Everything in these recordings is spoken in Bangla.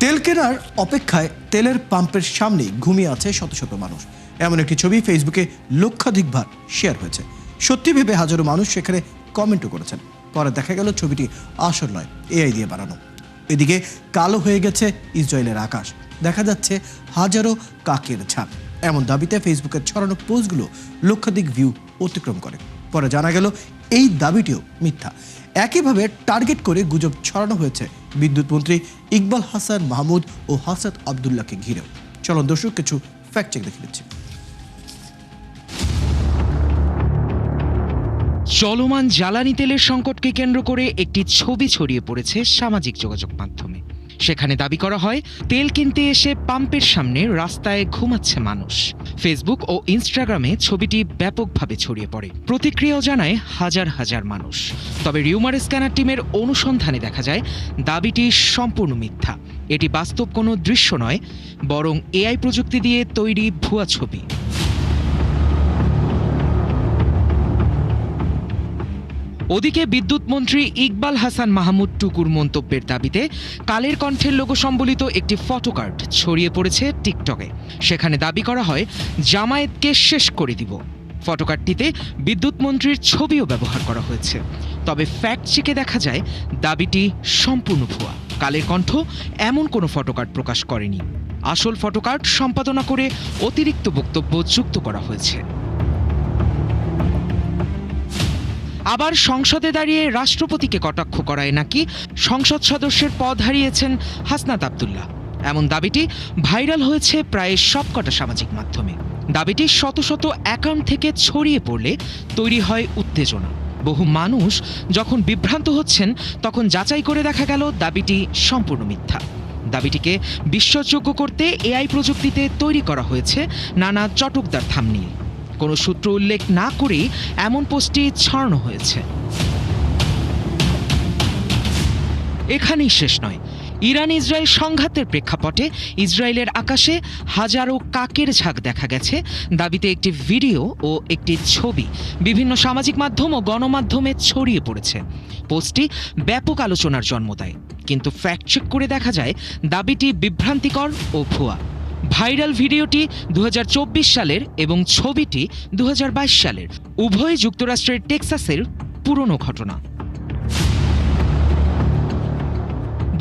তেল কেনার অপেক্ষায় তেলের পাম্পের সামনে ঘুমিয়ে আছে শত শত মানুষ। এমন একটি ছবি ফেসবুকে লক্ষাধিকবার শেয়ার হয়েছে। সত্যি ভেবে হাজারো মানুষ সেখানে কমেন্টও করেছেন। পরে দেখা গেল ছবিটি আসল নয়, এআই দিয়ে বানানো। এদিকে কালো হয়ে গেছে ইসরায়েলের আকাশ, দেখা যাচ্ছে হাজারো কাকের ঝাঁক। এমন দাবিতে ফেসবুকের ছড়ানো পোস্টগুলো লক্ষাধিক ভিউ অতিক্রম করে। পরে জানা গেল এই দাবিটিও মিথ্যা। একইভাবে টার্গেট করে গুজব ছড়ানো হয়েছে বিদ্যুৎ মন্ত্রী ইকবাল হাসান মাহমুদ ও হাসান আবদুল্লাহকে ঘিরেও। চলুন দর্শক কিছু ফ্যাক্ট চেক দেখে নিচ্ছি। চলমান জ্বালানি তেলের সংকটকে কেন্দ্র করে একটি ছবি ছড়িয়ে পড়েছে সামাজিক যোগাযোগ মাধ্যমে। সেখানে দাবি করা হয় তেল কিনতে এসে পাম্পের সামনে রাস্তায় ঘুমাচ্ছে মানুষ। ফেসবুক ও ইনস্টাগ্রামে ছবিটি ব্যাপকভাবে ছড়িয়ে পড়ে, প্রতিক্রিয়াও জানায় হাজার হাজার মানুষ। তবে রিউমার স্ক্যানার টিমের অনুসন্ধানে দেখা যায় দাবিটি সম্পূর্ণ মিথ্যা। এটি বাস্তব কোনো দৃশ্য নয়, বরং এআই প্রযুক্তি দিয়ে তৈরি ভুয়া ছবি। ওদিকে বিদ্যুৎ মন্ত্রী ইকবাল হাসান মাহমুদ টুকুর মন্তব্যের দাবিতে কালের কণ্ঠের লোগো সম্বলিত একটি ফটোকার্ড ছড়িয়ে পড়েছে টিকটকে। সেখানে দাবি করা হয় জামায়াতকে শেষ করে দিব। ফটোকার্ডটিতে বিদ্যুৎ মন্ত্রীর ছবিও ব্যবহার করা হয়েছে। তবে ফ্যাক্ট চেকে দেখা যায় দাবিটি সম্পূর্ণ ভুয়া। কালের কণ্ঠ এমন কোনো ফটোকার্ড প্রকাশ করেনি। আসল ফটোকার্ড সম্পাদনা করে অতিরিক্ত বক্তব্য যুক্ত করা হয়েছে। আবার সংসদে দাঁড়িয়ে রাষ্ট্রপতিকে কটাক্ষ করায় নাকি সংসদ সদস্যের পদ হারিয়েছেন হাসনাত আবদুল্লাহ, এমন দাবিটি ভাইরাল হয়েছে প্রায় সবকটা সামাজিক মাধ্যমে। দাবিটি শত শত অ্যাকাউন্ট থেকে ছড়িয়ে পড়লে তৈরি হয় উত্তেজনা। বহু মানুষ যখন বিভ্রান্ত হচ্ছেন, তখন যাচাই করে দেখা গেল দাবিটি সম্পূর্ণ মিথ্যা। দাবিটিকে বিশ্বাসযোগ্য করতে এআই প্রযুক্তিতে তৈরি করা হয়েছে নানা চটকদার থাম্বনেইল। কোনো সূত্র উল্লেখ না করেই এমন পোস্টটি ছড়ানো হয়েছে। এখানেই শেষ নয়। ইরান ইসরায়েল সংঘাতের প্রেক্ষাপটে ইসরায়েলের আকাশে হাজারো কাকের ঝাঁক দেখা গেছে দাবিতে একটি ভিডিও ও একটি ছবি বিভিন্ন সামাজিক মাধ্যম ও গণমাধ্যমে ছড়িয়ে পড়েছে। পোস্টটি ব্যাপক আলোচনার জন্ম দেয়, কিন্তু ফ্যাক্ট চেক করে দেখা যায় দাবিটি বিভ্রান্তিকর ও ভুয়া। ভাইরাল ভিডিওটি 2024 সালের এবং ছবিটি 2022 সালের, উভয় যুক্তরাষ্ট্রের টেক্সাসের পুরনো ঘটনা।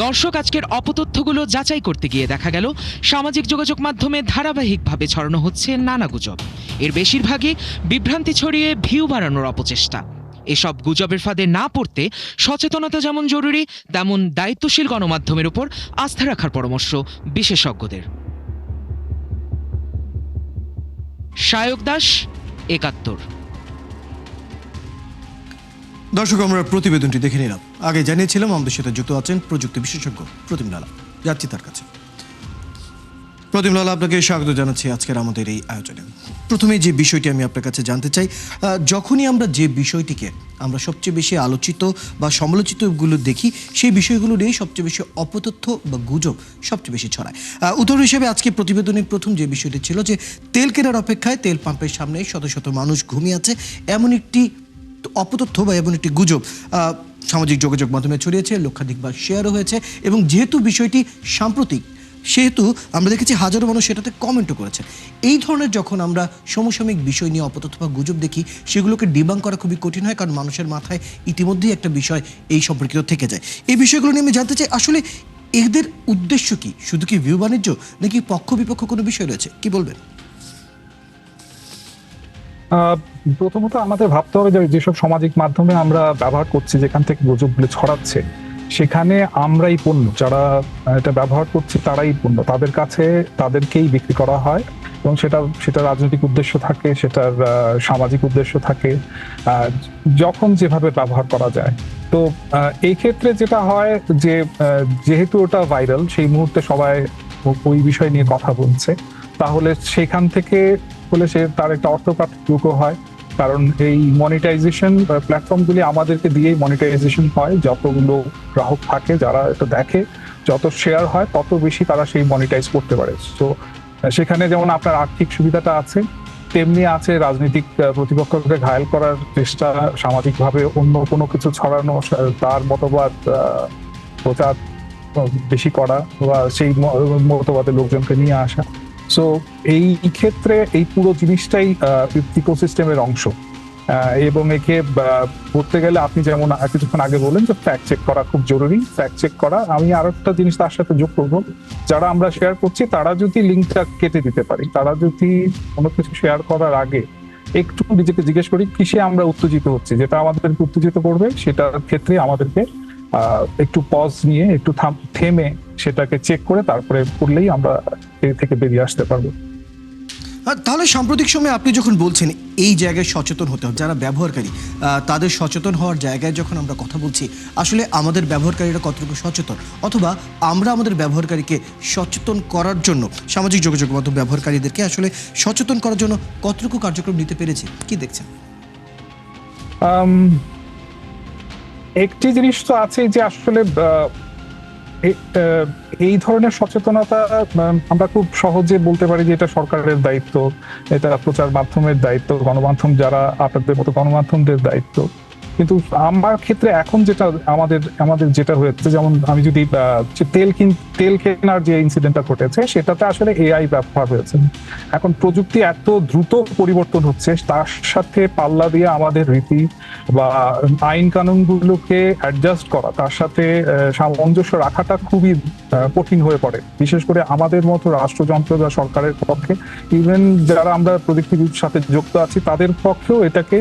দর্শক, আজকের অপতথ্যগুলো যাচাই করতে গিয়ে দেখা গেল সামাজিক যোগাযোগ মাধ্যমে ধারাবাহিকভাবে ছড়ানো হচ্ছে নানা গুজব। এর বেশিরভাগই বিভ্রান্তি ছড়িয়ে ভিউ বাড়ানোর অপচেষ্টা। এসব গুজবের ফাঁদে না পড়তে সচেতনতা যেমন জরুরি, তেমন দায়িত্বশীল গণমাধ্যমের উপর আস্থা রাখার পরামর্শ বিশেষজ্ঞদের। শায়ক দাস, 71। দর্শক, আমরা প্রতিবেদনটি দেখে নিলাম। আগে জানিয়েছিলাম আমাদের সাথে যুক্ত আছেন প্রযুক্তি বিশেষজ্ঞ প্রতিম লালা। যাচ্ছি তার কাছে। প্রতিম লালা, আপনাকে স্বাগত জানাচ্ছি আজকের আমাদের এই আয়োজনে। প্রথমে যে বিষয়টি আমি আপনার কাছে জানতে চাই, যখনই আমরা যে বিষয়টিকে আমরা সবচেয়ে বেশি আলোচিত বা সমালোচিতগুলো দেখি, সেই বিষয়গুলো নিয়েই সবচেয়ে বেশি অপতথ্য বা গুজব সবচেয়ে বেশি ছড়ায়। উদাহরণ হিসেবে আজকে প্রতিবেদনের প্রথম যে বিষয়টি ছিল যে তেল কেনার অপেক্ষায় তেল পাম্পের সামনে শত শত মানুষ ঘুমিয়ে আছে, এমন একটি অপতথ্য বা এমন একটি গুজব সামাজিক যোগাযোগ মাধ্যমে ছড়িয়েছে, লক্ষাধিকবার শেয়ারও হয়েছে। এবং যেহেতু বিষয়টি সাম্প্রতিক, সেহেতু আমরা দেখেছি হাজারো মানুষ সেটাতে কমেন্টও করেছে। এই ধরনের যখন আমরা সমসাময়িক বিষয় নিয়ে অপতথ্য বা গুজব দেখি, সেগুলোকে ডিবাঙ্ক করা খুবই কঠিন হয়, কারণ মানুষের মাথায় ইতিমধ্যেই একটা বিষয় এই সম্পর্কিত থেকে যায়। এই বিষয়গুলো নিয়ে আমি জানতে চাই, আসলে এদের উদ্দেশ্য কি? শুধু কি ভিউ বাণিজ্য, নাকি পক্ষ বিপক্ষ কোনো বিষয় রয়েছে? কি বলবেন? প্রথমত আমাদের ভাবতে হবে যে যেসব সামাজিক মাধ্যমে আমরা ব্যবহার করছি, যেখান থেকে গুজবগুলো ছড়াচ্ছে, সেখানে আমরাই পণ্য, যারা এটা ব্যবহার করছে তারাই পণ্য, তাদের কাছে তাদেরকেই বিক্রি করা হয়। এবং সেটা রাজনৈতিক উদ্দেশ্য থাকে, সেটার সামাজিক উদ্দেশ্য থাকে, যখন যেভাবে ব্যবহার করা যায়। তো এই ক্ষেত্রে যেটা হয় যে যেহেতু ওটা ভাইরাল, সেই মুহূর্তে সবাই ওই বিষয় নিয়ে কথা বলছে, তাহলে সেখান থেকে হলে তার একটা অর্থপ্রাপ্তিযোগ্য হয়। কারণ এই মনিটাইজেশন প্ল্যাটফর্মগুলি আমাদেরকে দিয়েই মনিটাইজেশন হয়। যতগুলো গ্রাহক থাকে যারা এটা দেখে, যত শেয়ার হয়, তত বেশি তারা সেই মনিটাইজ করতে পারে। তো সেখানে যেমন আপনার আর্থিক সুবিধাটা আছে, তেমনি আছে রাজনৈতিক প্রতিপক্ষকে ঘায়েল করার চেষ্টা, সামাজিকভাবে অন্য কোনো কিছু ছড়ানো, তার মতবাদ প্রচার বেশি করা বা সেই মতবাদের লোকজনকে নিয়ে আসা। সো এই ক্ষেত্রে এই পুরো জিনিসটাই ইকোসিস্টেমের অংশ। এবং একে বলতে গেলে আপনি যেমন কিছুক্ষণ আগে বললেন যে ফ্যাক্ট চেক করা খুব জরুরি। ফ্যাক্ট চেক করা, আমি আরো একটা জিনিস তার সাথে যোগ করবো, যারা আমরা শেয়ার করছি তারা যদি লিঙ্কটা কেটে দিতে পারি, তারা যদি কোনো কিছু শেয়ার করার আগে একটু নিজেকে জিজ্ঞেস করি কিসে আমরা উত্তেজিত হচ্ছি, যেটা আমাদেরকে উত্তেজিত করবে সেটার ক্ষেত্রে আমাদেরকে একটু পজ নিয়ে একটু থেমে সেটাকে চেক করে তারপরে করলেই আমরা এর থেকে বেরিয়ে আসতে পারবো। তাহলে সাম্প্রতিক সময়ে আপনি যখন বলছেন এই জায়গায় সচেতন হতে হবে, যারা ব্যবহারকারী তাদের সচেতন হওয়ার জায়গায় যখন আমরা কথা বলছি, আসলে আমাদের ব্যবহারকারীরা কতটুকু সচেতন, অথবা আমরা আমাদের ব্যবহারকারীকে সচেতন করার জন্য সামাজিক যোগাযোগ মাধ্যম ব্যবহারকারীদেরকে আসলে সচেতন করার জন্য কতটুকু কার্যক্রম নিতে পেরেছি, কি দেখছেন? একটি জিনিস তো আছে যে আসলে এই ধরনের সচেতনতা আমরা খুব সহজে বলতে পারি যে এটা সরকারের দায়িত্ব, এটা প্রচার মাধ্যমের দায়িত্ব, গণমাধ্যম যারা আপনাদের মতো গণমাধ্যমদের দায়িত্ব। কিন্তু আমার ক্ষেত্রে এখন যেটা আমাদের যেটা হয়েছে, যেমন আমি যদি তেল কেনার যে ইনসিডেন্টটা ঘটেছে সেটাতে আসলে এআই ব্যবহার হয়েছে। এখন প্রযুক্তি এত দ্রুত পরিবর্তন হচ্ছে, তার সাথে পাল্লা দিয়ে আমাদের রীতি বা আইন কানুনগুলোকে অ্যাডজাস্ট করা, তার সাথে সামঞ্জস্য রাখাটা খুবই কঠিন হয়ে পড়ে, বিশেষ করে আমাদের মতো রাষ্ট্রযন্ত্র বা সরকারের পক্ষে। ইভেন যারা আমরা প্রযুক্তির সাথে যুক্ত আছি তাদের পক্ষেও এটাকে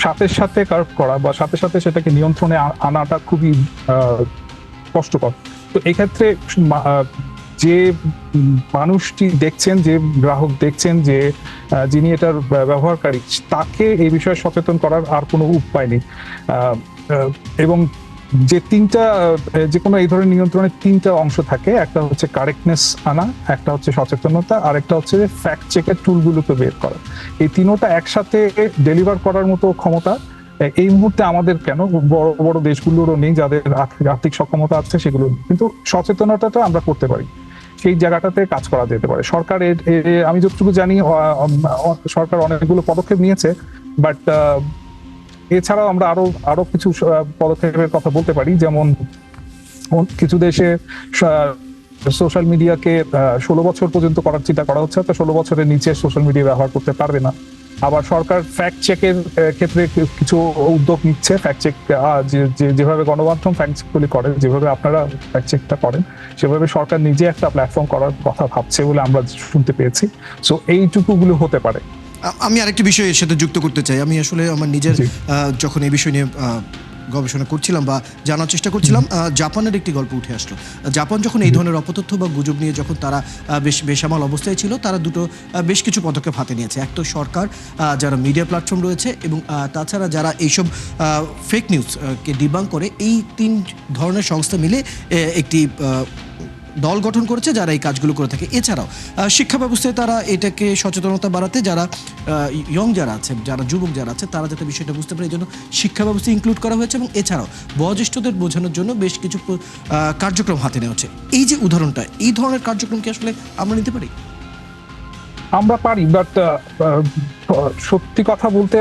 সাথে সাথে কার্ভ করা বা সাথে সাথে সেটাকে নিয়ন্ত্রণে আনাটা খুবই কষ্টকর। তো এক্ষেত্রে যে মানুষটি দেখছেন, যে গ্রাহক দেখছেন, যে যিনি এটার ব্যবহারকারী, তাকে এই বিষয়ে সচেতন করার আর কোনো উপায় নেই। এবং যে কোনো এই ধরনের নিয়ন্ত্রণের তিনটা অংশ থাকে, একটা হচ্ছে কারেক্টনেস আনা, একটা হচ্ছে সচেতনতা, আর একটা হচ্ছে ফ্যাক্ট চেকের টুলগুলোকে বের করা। এই তিনোটা একসাথে ডেলিভার করার মতো ক্ষমতা এই মুহূর্তে আমাদের কেন, বড় বড় দেশগুলোরও নেই, যাদের আর্থিক সক্ষমতা আছে সেগুলো। কিন্তু সচেতনতাটা আমরা করতে পারি, সেই জায়গাটাতে কাজ করা যেতে পারে। সরকার আমি যতটুকু জানি সরকার অনেকগুলো পদক্ষেপ নিয়েছে, বাট এছাড়াও আমরা আরো কিছু পদক্ষেপের কথা বলতে পারি। যেমন কিছু দেশে সোশ্যাল মিডিয়াকে 16 বছর পর্যন্ত করার চিন্তা করা হচ্ছে, তো 16 বছরের নিচে সোশ্যাল মিডিয়া ব্যবহার করতে পারবে না। আবার সরকার ফ্যাক্ট চেকের ক্ষেত্রে কিছু উদ্যোগ নিচ্ছে। ফ্যাক্ট চেক যেভাবে গণমাধ্যম ফ্যাক্ট চেকগুলি করে, যেভাবে আপনারা ফ্যাক্ট চেকটা করেন, সেভাবে সরকার নিজে একটা প্ল্যাটফর্ম করার কথা ভাবছে বলে আমরা শুনতে পেয়েছি। সো এইটুকুগুলো হতে পারে। আমি আরেকটি বিষয় এর সাথে যুক্ত করতে চাই। আমি আসলে আমার নিজের যখন এই বিষয় নিয়ে গবেষণা করছিলাম বা জানার চেষ্টা করছিলাম, জাপানের একটি গল্প উঠে আসলো। জাপান যখন এই ধরনের অপতথ্য বা গুজব নিয়ে যখন তারা বেসামাল অবস্থায় ছিল, তারা বেশ কিছু পদক্ষেপ হাতে নিয়েছে। এক তো সরকার, যারা মিডিয়া প্ল্যাটফর্ম রয়েছে, এবং তাছাড়া যারা এইসব ফেক নিউজকে ডিবাঙ্ক করে, এই তিন ধরনের সংস্থা মিলে একটি দল গঠন করেছে যারা এই কাজগুলো করে থাকে। এছাড়াও শিক্ষা ব্যবস্থায় তারা এটাকে সচেতনতা বাড়াতে, যারা যারা আছে, যারা যুবক যারা আছে, তারা যাতে বিষয়টা বুঝতে পারে এই জন্য শিক্ষা ব্যবস্থা ইনক্লুড করা হয়েছে। এবং এছাড়াও বয়োজ্যেষ্ঠদের বোঝানোর জন্য বেশ কিছু কার্যক্রম হাতে নেওয়া হচ্ছে। এই যে উদাহরণটা, এই ধরনের কার্যক্রম কি আসলে আমরা নিতে পারি? আমরা পারি, বাট সত্যি কথা বলতে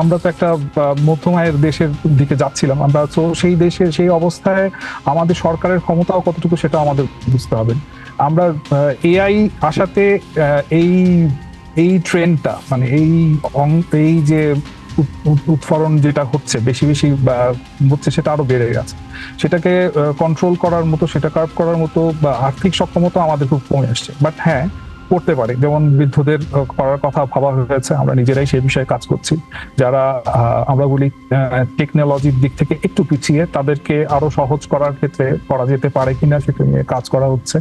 আমরা তো একটা মধ্যম আয়ের দেশের দিকে যাচ্ছিলাম। আমরা তো সেই দেশের সেই অবস্থায় আমাদের সরকারের ক্ষমতাও কতটুকু সেটা আমাদের বুঝতে হবে। আমরা এআই আসাতে এই ট্রেন্ডটা, মানে এই যে উৎফলন যেটা হচ্ছে বেশি হচ্ছে, সেটা আরো বেড়ে গেছে। সেটাকে কন্ট্রোল করার মতো, সেটা কার্ভ করার মতো বা আর্থিক সক্ষমতা আমাদের খুব কমে আসছে। বাট হ্যাঁ, করতে পারে। যেমন বৃদ্ধদের করার কথা ভাবা হয়েছে, আমরা নিজেরাই সেই বিষয়ে কাজ করছি। যারা আমরা বলি টেকনোলজির দিক থেকে একটু পিছিয়ে, তাদেরকে আরো সহজ করার ক্ষেত্রে করা যেতে পারে কিনা সেটা নিয়ে কাজ করা হচ্ছে।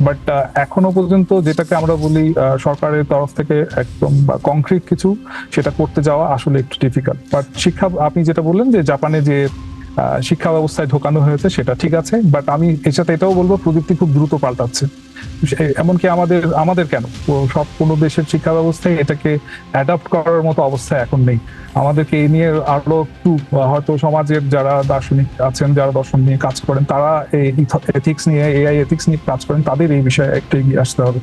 বাট এখনো পর্যন্ত যেটাকে আমরা বলি সরকারের তরফ থেকে একদম কংক্রিট কিছু, সেটা করতে যাওয়া আসলে একটু ডিফিকাল্ট। বাট আপনি যেটা বললেন যে জাপানে যে শিক্ষা ব্যবস্থায় ঢোকানো হয়েছে, সেটা ঠিক আছে। বাট আমি এর সাথে এটাও বলবো, প্রযুক্তি খুব দ্রুত পাল্টাচ্ছে। এমনকি আমাদের কেন, কোনো দেশের শিক্ষা ব্যবস্থায় এটাকে অ্যাডাপ্ট করার মতো অবস্থা এখন নেই। আমাদেরকে এই নিয়ে আরো একটু, হয়তো সমাজের যারা দার্শনিক আছেন, যারা দর্শন নিয়ে কাজ করেন, তারা এই এথিক্স নিয়ে, এআই এথিক্স নিয়ে কাজ করেন, তাদের এই বিষয়ে একটু এগিয়ে আসতে হবে।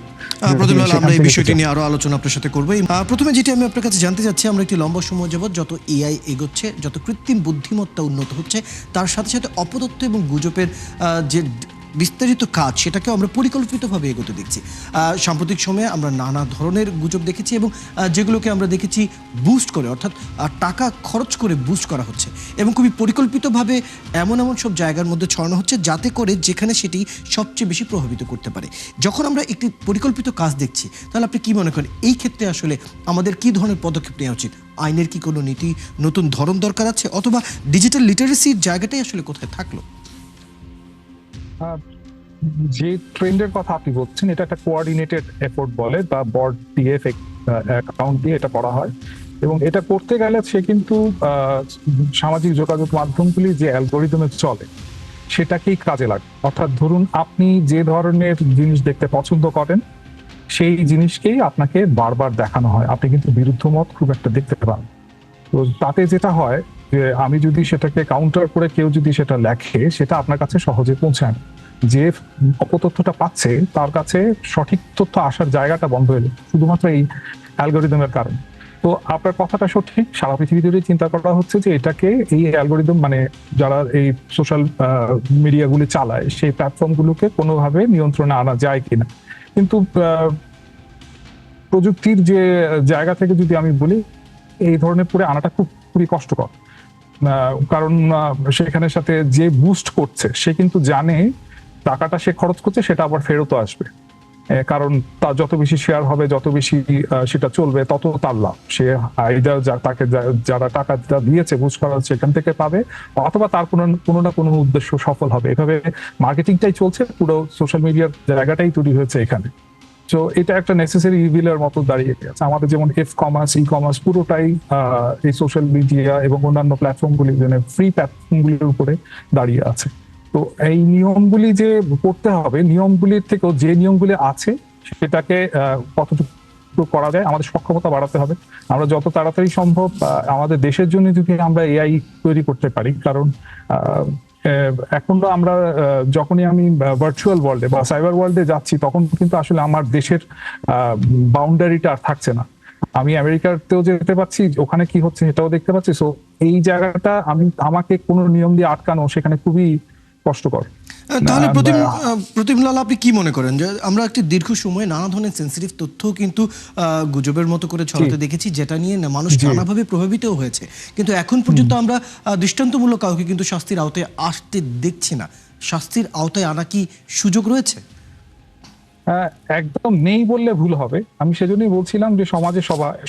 প্রথমে আমরা এই বিষয়টি নিয়ে আরো আলোচনা আপনার সাথে করবো। প্রথমে যেটি আমি আপনার কাছে জানতে চাচ্ছি, আমরা একটি লম্বা সময় যাবত যত এআই এগোচ্ছে, যত কৃত্রিম বুদ্ধিমত্তা উন্নত হচ্ছে, তার সাথে সাথে অপতথ্য এবং গুজবের যে বিস্তারিত কাজ সেটাকে আমরা পরিকল্পিতভাবে এগোতে দেখছি। সাম্প্রতিক সময়ে আমরা নানা ধরনের গুজব দেখেছি এবং যেগুলোকে আমরা দেখেছি বুস্ট করে, অর্থাৎ টাকা খরচ করে বুস্ট করা হচ্ছে এবং খুবই পরিকল্পিতভাবে এমন এমন সব জায়গার মধ্যে ছড়ানো হচ্ছে যাতে করে যেখানে সেটি সবচেয়ে বেশি প্রভাবিত করতে পারে। যখন আমরা একটি পরিকল্পিত কাজ দেখছি, তাহলে আপনি কি মনে করেন এই ক্ষেত্রে আসলে আমাদের কি ধরনের পদক্ষেপ নেওয়া উচিত? আইনের কি কোনো নীতি, নতুন ধরন দরকার আছে, অথবা ডিজিটাল লিটারেসির জায়গাটাই আসলে কোথায় থাকলো? যে ট্রেন্ডের কথা আপনি বলছেন, এটা একটা কোঅর্ডিনেটেড এফোর্ট বলে, বা বর্ড দিয়ে অ্যাকাউন্ট দিয়ে এটা করা হয়। এবং এটা করতে গেলে সে কিন্তু সামাজিক যোগাযোগ মাধ্যমগুলি যে অ্যালগোরিদমে চলে সেটাকেই কাজে লাগে। অর্থাৎ ধরুন আপনি যে ধরনের জিনিস দেখতে পছন্দ করেন সেই জিনিসকেই আপনাকে বারবার দেখানো হয়, আপনি কিন্তু বিরুদ্ধ মত খুব একটা দেখতে পান। তো তাতে যেটা হয় যে আমি যদি সেটাকে কাউন্টার করে কেউ যদি সেটা লেখে, সেটা আপনার কাছে সহজে পৌঁছায় না। যে অপতথ্যটা পাচ্ছে তার কাছে সঠিক তথ্য আসার জায়গাটা বন্ধ হয়ে যায় শুধুমাত্র এই অ্যালগোরিদমের কারণে। তো আপনার কথাটা সঠিক, সারা পৃথিবী জুড়ে চিন্তা করা হচ্ছে যে এটাকে এই অ্যালগোরিদম মানে যারা এই সোশ্যাল মিডিয়াগুলি চালায় সেই প্ল্যাটফর্মগুলোকে কোনোভাবে নিয়ন্ত্রণে আনা যায় কিনা। কিন্তু প্রযুক্তির যে জায়গা থেকে যদি আমি বলি, এই ধরনের করে আনাটা খুবই কষ্টকর। কারণ সেখানের সাথে যে বুস্ট করছে সে কিন্তু জানে টাকাটা সে খরচ করছে সেটা আবার ফেরতও আসবে, কারণ তার যত বেশি শেয়ার হবে, যত বেশি সেটা চলবে, তত তার লাভ। সে তাকে যারা টাকা দিয়েছে বুস্ট করা সেখান থেকে পাবে, অথবা তার কোনো না কোনো উদ্দেশ্য সফল হবে। এভাবে মার্কেটিংটাই চলছে, পুরো সোশ্যাল মিডিয়ার জায়গাটাই তৈরি হয়েছে এখানে। তো এটা একটা নেসেসারি ইভিলের মতো দাঁড়িয়ে গেছে। আমাদের যেমন কমার্স, ই কমার্স পুরোটাই এই সোশ্যাল মিডিয়া এবং অন্যান্য প্ল্যাটফর্মগুলি, মানে ফ্রি প্ল্যাটফর্মগুলির উপরে দাঁড়িয়ে আছে। তো এই নিয়মগুলি যে করতে হবে, নিয়মগুলির থেকেও যে নিয়মগুলি আছে সেটাকে কতটুকু করা যায় আমাদের সক্ষমতা বাড়াতে হবে। আমরা যত তাড়াতাড়ি সম্ভব আমাদের দেশের জন্য যদি আমরা এআই তৈরি করতে পারি, কারণ এখন তো আমরা যখনই আমি ভার্চুয়াল ওয়ার্ল্ডে বা সাইবার ওয়ার্ল্ডে যাচ্ছি তখন কিন্তু আসলে আমার দেশের বাউন্ডারিটা আর থাকছে না। আমি আমেরিকাতেও যেতে পারছি, ওখানে কি হচ্ছে সেটাও দেখতে পাচ্ছি। সো এই জায়গাটা আমাকে কোনো নিয়ম দিয়ে আটকানো সেখানে খুবই কষ্টকর। তাহলে প্রতিমলাল, আপনি কি মনে করেন যে আমরা একটি দীর্ঘ সময় নানা ধরনের সেন্সিটিভ তথ্য কিন্তু গুজবের মতো করে ছড়াতে দেখেছি, যেটা নিয়ে মানুষ নানাভাবে প্রভাবিত হয়েছে, কিন্তু এখন পর্যন্ত আমরা দৃষ্টান্তমূলক কাউকে কিন্তু শাস্তির আওতায় আসতে দেখছি না। শাস্তির আওতায় আনা কি সুযোগ রয়েছে? একদম নেই বললে ভুল হবে। আমি সেজন্যই বলছিলাম যে সমাজে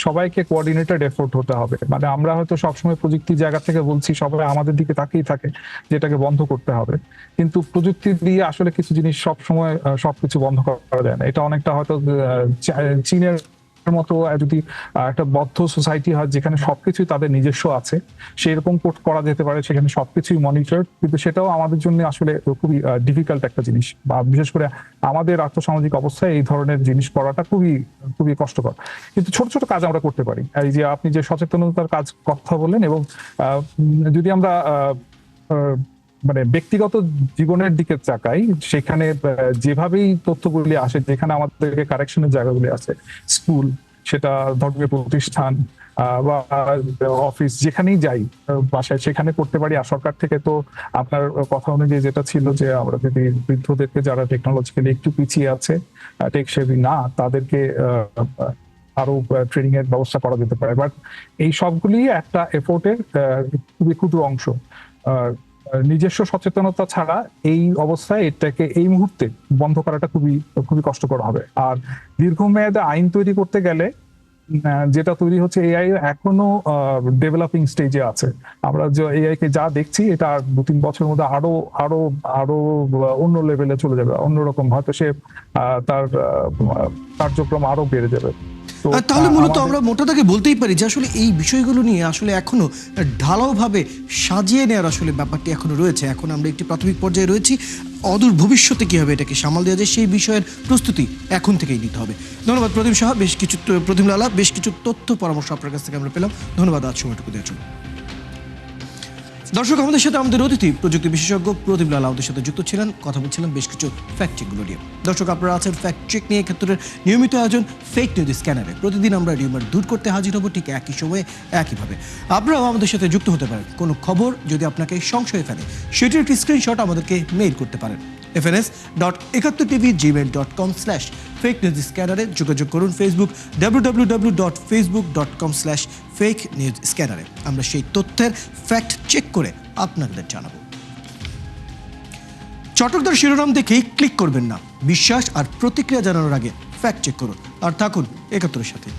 সবাইকে কোঅর্ডিনেটেড এফোর্ট হতে হবে। মানে আমরা হয়তো সবসময় প্রযুক্তির জায়গা থেকে বলছি, সবাই আমাদের দিকে তাকিয়ে থাকে যেটাকে বন্ধ করতে হবে, কিন্তু প্রযুক্তি দিয়ে আসলে কিছু জিনিস সবসময় সবকিছু বন্ধ করা যায় না। এটা অনেকটা হয়তো চীনের মতো যদি একটা বদ্ধ সোসাইটি হয় যেখানে সবকিছুই তাদের নিজস্ব আছে, সেরকম করা যেতে পারে, সেখানে সবকিছুই মনিটর, কিন্তু সেটাও আমাদের জন্য আসলে খুবই ডিফিকাল্ট একটা জিনিস, বা বিশেষ করে আমাদের আর্থসামাজিক অবস্থায় এই ধরনের জিনিস করাটা খুবই খুবই কষ্টকর। কিন্তু ছোট ছোট কাজ আমরা করতে পারি। এই যে আপনি যে সচেতনতার কাজ কথা বললেন, এবং যদি আমরা মানে ব্যক্তিগত জীবনের দিকে তাকাই, সেখানে যেভাবেই তথ্যগুলি আসে, যেখানে আমাদেরকে কারেকশনের জায়গাগুলি আছে, স্কুল, সেটা ধর্মীয় প্রতিষ্ঠান বা অফিস, যেখানেই যাই বাসায় সেখানে করতে পারি। আর সরকার থেকে তো আপনার কথা অনুযায়ী যেটা ছিল যে আমরা যদি বৃদ্ধদেরকে যারা টেকনোলজিক্যালি একটু পিছিয়ে আছে, টেক সেভি না, তাদেরকে আরো ট্রেনিং এর ব্যবস্থা করা যেতে পারে। বাট এই সবগুলি একটা এফোর্টের খুবই ক্ষুদ্র অংশ। নিজস্ব সচেতনতা ছাড়া এই অবস্থায় এটাকে এই মুহূর্তে বন্ধ করাটা খুবই খুবই কষ্টকর হবে। আর দীর্ঘমেয়াদে আইন তৈরি করতে গেলে যেটা তৈরি হচ্ছে, এআই এখনো ডেভেলপিং স্টেজে আছে। আমরা যে এআই কে যা দেখছি, এটা 2-3 বছরের মধ্যে আরো আরো আরো অন্য লেভেলে চলে যাবে, অন্যরকম হয়তো সে তার কার্যক্রম আরো বেড়ে যাবে। তাহলে মূলত আমরা মোটা দাগে বলতেই পারি যে আসলে এই বিষয়গুলো নিয়ে আসলে এখনো ঢালাওভাবে সাজিয়ে নেওয়ার আসলে ব্যাপারটি এখনো রয়েছে। এখন আমরা একটি প্রাথমিক পর্যায়ে রয়েছি, অদূর ভবিষ্যতে কি হবে এটাকে সামাল দেওয়া যায় সেই বিষয়ের প্রস্তুতি এখন থেকেই নিতে হবে। ধন্যবাদ প্রতিম সাহা, প্রতিম লালা, বেশ কিছু তথ্য পরামর্শ আপনার কাছ থেকে আমরা পেলাম। ধন্যবাদ আজ সময়টুকু দেওয়ার জন্য। দর্শক, আমাদের সাথে আমাদের অতিথি প্রযুক্তি বিশেষজ্ঞ প্রদীপ লাল আমাদের সাথে যুক্ত ছিলেন, কথা বলছিলাম বেশ কিছু ফ্যাক্ট চেকগুলো নিয়ে। দর্শক, আপনারা আছেন ফ্যাক্ট চেক নিয়ে ক্ষেত্রের নিয়মিত আয়োজন ফেক নিউজ স্ক্যানারে। প্রতিদিন আমরা রিউমার দূর করতে হাজির হব ঠিক একই সময়ে একইভাবে। আপনারাও আমাদের সাথে যুক্ত হতে পারেন। কোনো খবর যদি আপনাকে সংশয়ে ফেলে, সেটির একটি স্ক্রিনশট আমাদেরকে মেইল করতে পারেন। fns.71tv@gmail.com/fake news স্ক্যানারে যোগাযোগ করুন। ফেসবুক www.facebook.com/fake news স্ক্যানারে আমরা সেই তথ্যের ফ্যাক্ট চেক করে আপনাদের জানাবো। চটকদার শিরোনাম দেখেই ক্লিক করবেন না, বিশ্বাস আর প্রতিক্রিয়া জানানোর আগে ফ্যাক্ট চেক করুন আর থাকুন ৭১-এর সাথে।